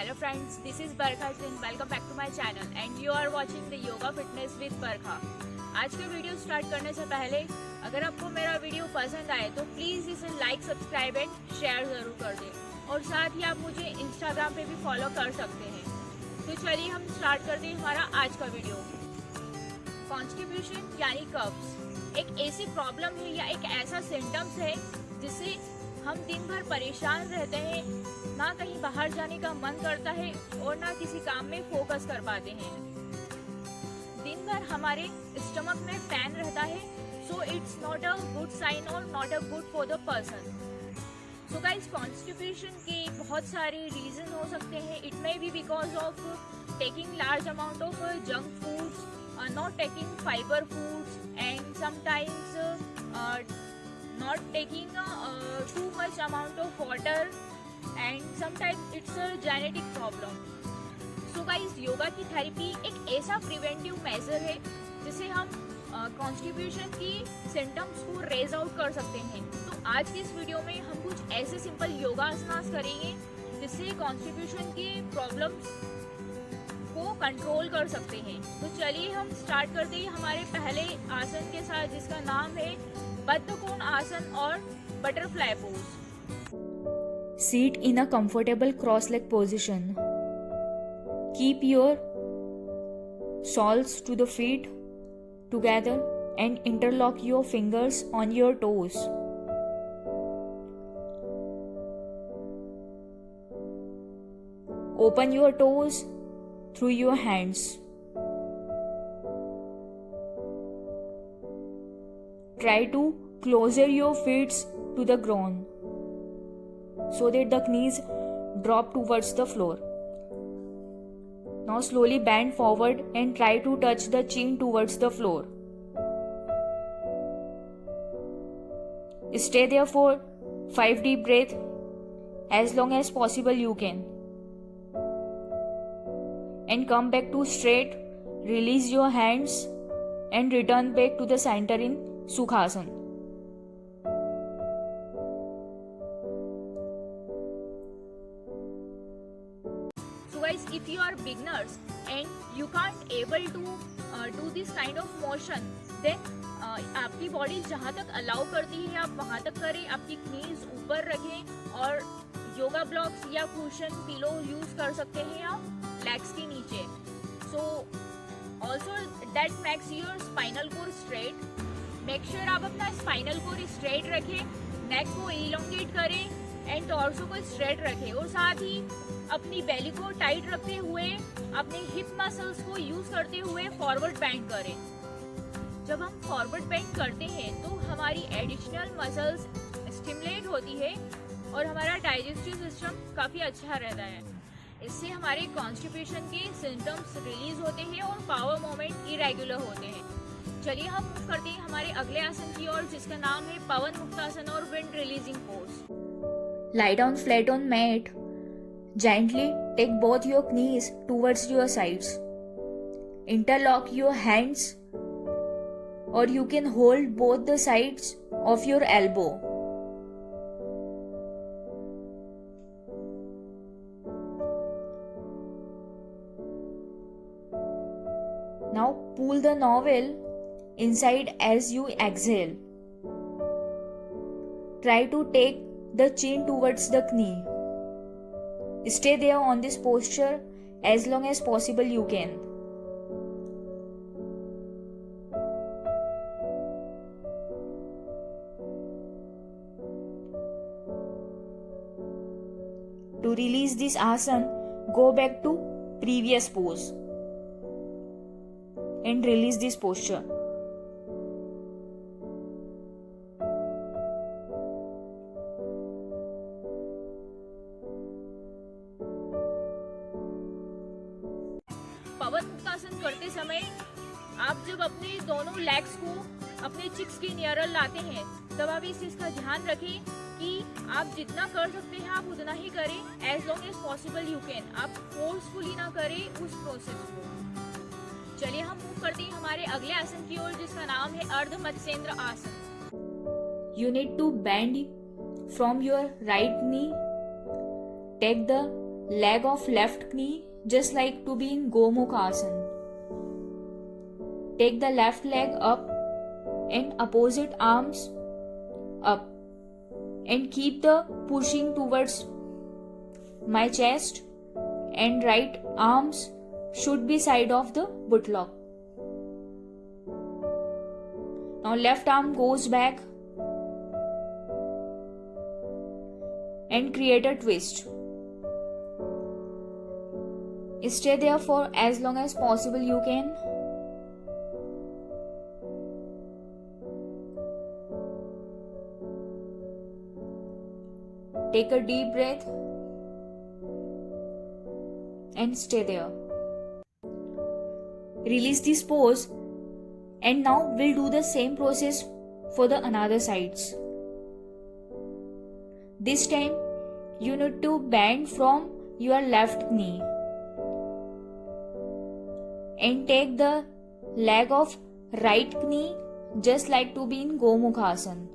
Hello friends, this is Barkha Singh. Welcome back to my channel and you are watching the Yoga Fitness with Barkha. आज के video start करने से पहले अगर आपको मेरा वीडियो पसंद आए तो प्लीज़ इसे लाइक, सब्सक्राइब एंड शेयर ज़रूर कर दें और साथ ही आप मुझे इंस्टाग्राम पे भी फॉलो कर सकते हैं। तो चलिए हम स्टार्ट करते हैं हमारा आज का वीडियो। कॉन्स्टिपेशन यानी कब्ज एक ऐसी प्रॉब्लम है या एक ऐसा सिम्टम्स है जिससे हम दिन भर परेशान रहते हैं, ना कहीं बाहर जाने का मन करता है और ना किसी काम में फोकस कर पाते हैं। दिन भर हमारे स्टमक में पेन रहता है, so it's not a good sign और not a good for the person. So guys, constipation के बहुत सारे रीजन हो सकते हैं। It may be because of taking large amount of junk foods, not taking fiber foods, and sometimes not taking too much amount of water, and sometimes it's a genetic problem. So guys, yoga की therapy एक ऐसा preventive measure है जिससे हम constipation की symptoms को raise out कर सकते हैं। तो आज की इस वीडियो में हम कुछ ऐसे सिंपल योगासनास करेंगे जिससे कॉन्स्टिपेशन की प्रॉब्लम्स को कंट्रोल कर सकते हैं। तो चलिए हम स्टार्ट करते हैं हमारे पहले आसन के साथ, जिसका नाम है बद्धकोण आसन और butterfly pose. Sit in a comfortable cross-leg position. Keep your soles to the feet together and interlock your fingers on your toes. Open your toes through your hands. Try to closer your feet to the ground so that the knees drop towards the floor. Now slowly bend forward and try to touch the chin towards the floor. Stay there for 5 deep breaths as long as possible you can. And come back to straight, release your hands and return back to the center in Sukhasana. So guys, if you are beginners and you can't able to do this kind of motion, then आपकी body जहाँ तक allow करती है आप वहाँ तक करें। आपकी knees ऊपर रखें और योगा ब्लॉक्स या कुशन पिलो यूज कर सकते हैं आप लेग्स के नीचे। So also that makes your spinal core straight. Make sure आप अपना स्पाइनल कोर स्ट्रेट रखें, नेक को इलोंगेट करें एंड टॉर्सो को स्ट्रेट रखें और साथ ही अपनी बेली को टाइट रखते हुए अपने हिप मसल्स को यूज करते हुए फॉरवर्ड बेंड करें। जब हम फॉरवर्ड बेंड करते हैं तो हमारी एडिशनल मसल्स स्टिमुलेट होती है और हमारा डाइजेस्टिव सिस्टम काफ़ी अच्छा रहता है। इससे हमारे कॉन्स्टिपेशन के सिम्टम्स रिलीज होते हैं और पावर मोमेंट इरेगुलर होते हैं। चलिए हम मूव करते हैं हमारे अगले आसन की ओर, जिसका नाम है पवन मुक्तासन और wind releasing pose. Lie down flat on mat. Gently take both your knees towards your sides. Interlock your hands or you can hold both the sides of your elbow. Now pull the navel inside as you exhale. Try to take the chin towards the knee. Stay there on this posture as long as possible you can. To release this asana, go back to previous pose and release this posture. पवन मुक्तासन करते समय आप जब अपने दोनों legs को अपने chicks के near लाते हैं तब आप इस चीज का ध्यान रखें कि आप जितना कर सकते हैं आप उतना ही करें। As long as possible you can, आप फोर्सफुली ना करें उस प्रोसेस को। चलिए हम मूव करते हैं हमारे अगले आसन की ओर, जिसका नाम है अर्ध मत्स्येंद्र आसन। You need to bend from your right knee. Take the leg of left knee just like to be in Gomukha Asana. Take the left leg up and opposite arms up and keep the pushing towards my chest, and right arms should be side of the buttock. Now left arm goes back and create a twist. Stay there for as long as possible you can. Take a deep breath and stay there. Release this pose, and now we'll do the same process for the another sides. This time you need to bend from your left knee and take the leg of right knee just like to be in Gomukha Asana.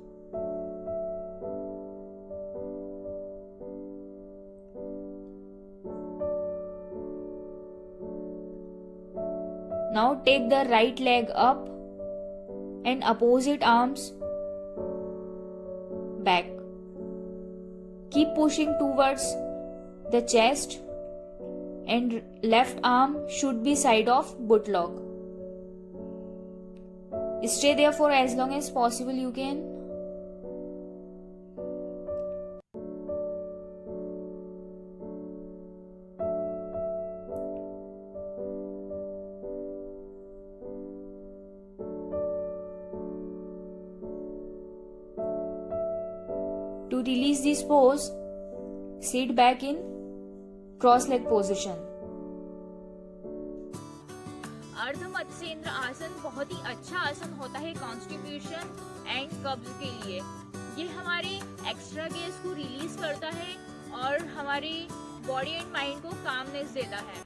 Now take the right leg up and opposite arms back. Keep pushing towards the chest, and left arm should be side of buttock. Stay there for as long as possible you can. To release this pose, sit back in cross leg position. अर्ध मत्स्येंद्र आसन बहुत ही अच्छा आसन होता है constitution and कब्ज के लिए। ये हमारे एक्स्ट्रा गैस को रिलीज करता है और हमारी बॉडी एंड माइंड को कामनेस देता है।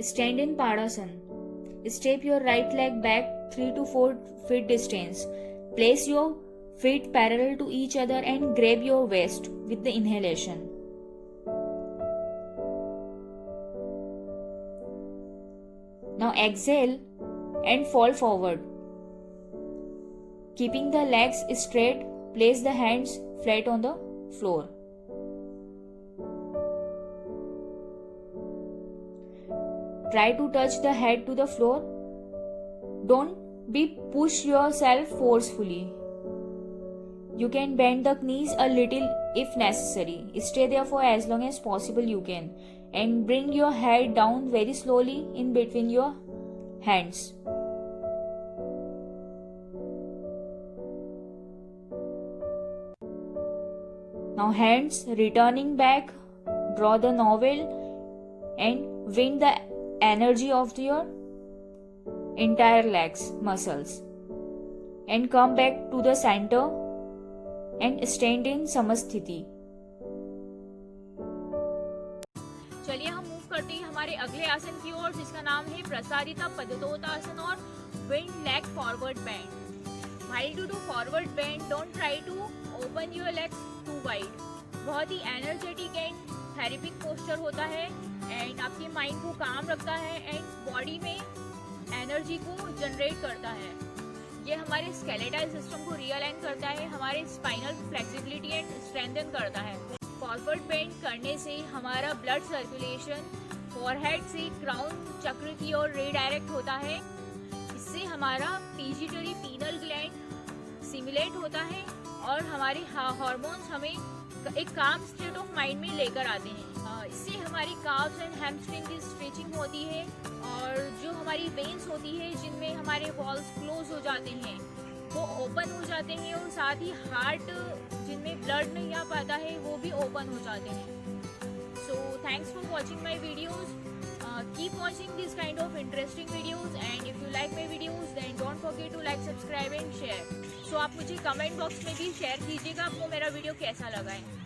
Stand in Padasana. Step your right leg back 3 to 4 feet distance. Place your feet parallel to each other and grab your waist with the inhalation. Now exhale and fall forward. Keeping the legs straight, place the hands flat on the floor. Try to touch the head to the floor. Don't push yourself forcefully. You can bend the knees a little if necessary. Stay there for as long as possible you can, and bring your head down very slowly in between your hands. Now hands returning back, draw the navel and wind the energy of your entire legs muscles, and come back to the center and stand in समस्थिति. चलिए हम move करते हैं हमारे अगले आसन की ओर, जिसका नाम है प्रसारिता पदोत्तासन और wide leg forward bend. While to do forward bend, don't try to open your legs too wide. बहुत ही एनर्जेटिक एंड थेरेपिक पोस्चर होता है एंड आपके माइंड को काम रखता है एंड बॉडी में एनर्जी को जनरेट करता है। ये हमारे स्केलेटल सिस्टम को रियलाइन करता है, हमारे स्पाइनल फ्लेक्सिबिलिटी एंड स्ट्रेंथन करता है। फॉरवर्ड बेंड करने से हमारा ब्लड सर्कुलेशन फॉरहेड से क्राउन चक्र की ओर रीडायरेक्ट होता है। इससे हमारा पिट्यूटरी पीनल ग्लैंड स्टिमुलेट होता है और हमारे हार्मोन्स हमें एक काम स्टेट ऑफ माइंड में लेकर आते हैं। इससे हमारी काफ्स एंड हैमस्ट्रिंग की स्ट्रेचिंग होती है और जो हमारी वेन्स होती है जिनमें हमारे वॉल्स क्लोज हो जाते हैं वो ओपन हो जाते हैं, और साथ ही हार्ट जिनमें ब्लड नहीं आ पाता है वो भी ओपन हो जाते हैं। So thanks for watching my videos. Keep watching this kind of interesting videos, and if you like my videos then don't forget to like, subscribe and share. So आप मुझे कमेंट बॉक्स में भी share कीजिएगा आपको मेरा video कैसा लगा है।